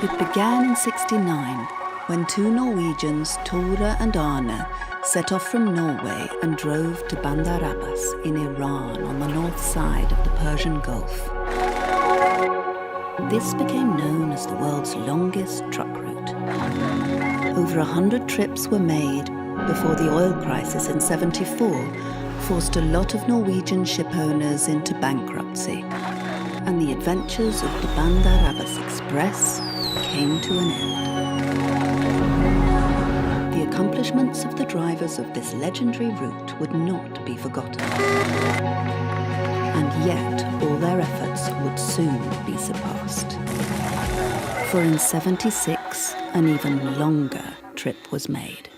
It began in '69 when two Norwegians, Tore and Arne, set off from Norway and drove to Bandar Abbas in Iran on the north side of the Persian Gulf. This became known as the world's longest truck route. Over 100 trips were made before the oil crisis in '74 forced a lot of Norwegian ship owners into bankruptcy, and the adventures of the Bandar Abbas Express came to an end. The accomplishments of the drivers of this legendary route would not be forgotten. And yet, all their efforts would soon be surpassed. For in '76, an even longer trip was made.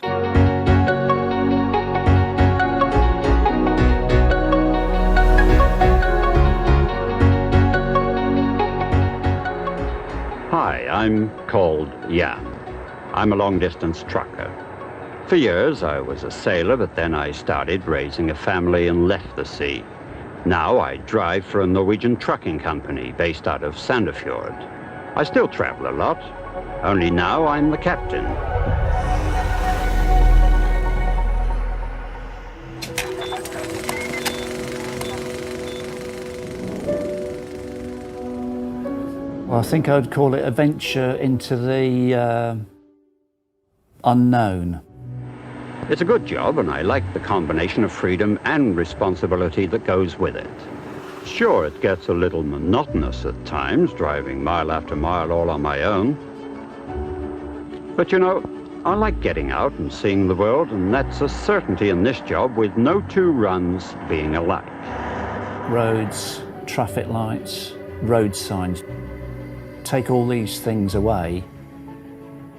Hi, I'm called Jan. I'm a long-distance trucker. For years, I was a sailor, but then I started raising a family and left the sea. Now I drive for a Norwegian trucking company based out of Sandefjord. I still travel a lot, only now I'm the captain. Well, I think I'd call it a venture into the unknown. It's a good job, and I like the combination of freedom and responsibility that goes with it. Sure, it gets a little monotonous at times, driving mile after mile all on my own. But you know, I like getting out and seeing the world, and that's a certainty in this job, with no two runs being alike. Roads, traffic lights, road signs. Take all these things away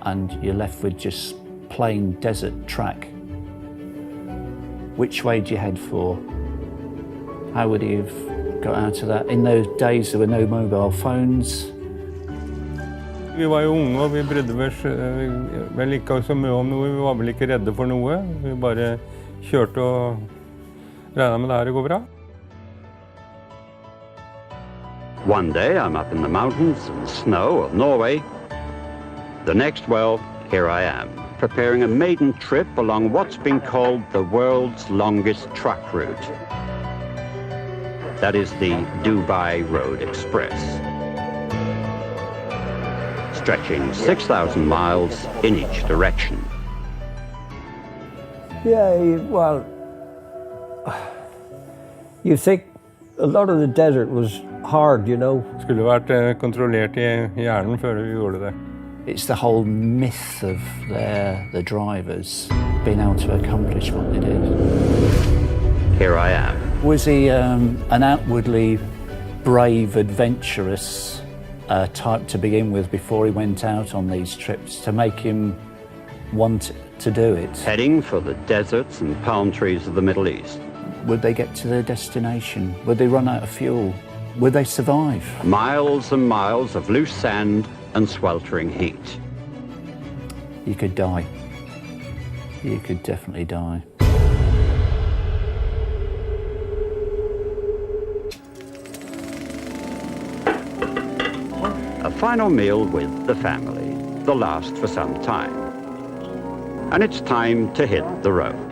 and you're left with just plain desert track. Which way do you head for? How would you have got out of that? In those days there were no mobile phones. Vi var jo unge og vi brydde vel ikke så mye om noe, vi var vel ikke redde for noe. Vi bare kjørte og regnet med det her å gå bra. One day I'm up in the mountains and snow of Norway. The next, well, here I am, preparing a maiden trip along what's been called the world's longest truck route. That is the Dubai Road Express, stretching 6,000 miles in each direction. Yeah, well, you think a lot of the desert was hard, you know. Skulle vært kontrollert I hjernen før vi gjorde det. It's the whole myth of the drivers being able to accomplish what they did. Here I am. Was he an outwardly brave, adventurous type to begin with before he went out on these trips to make him want to do it? Heading for the deserts and palm trees of the Middle East. Would they get to their destination? Would they run out of fuel? Would they survive? Miles and miles of loose sand and sweltering heat. You could die. You could definitely die. A final meal with the family, the last for some time. And it's time to hit the road.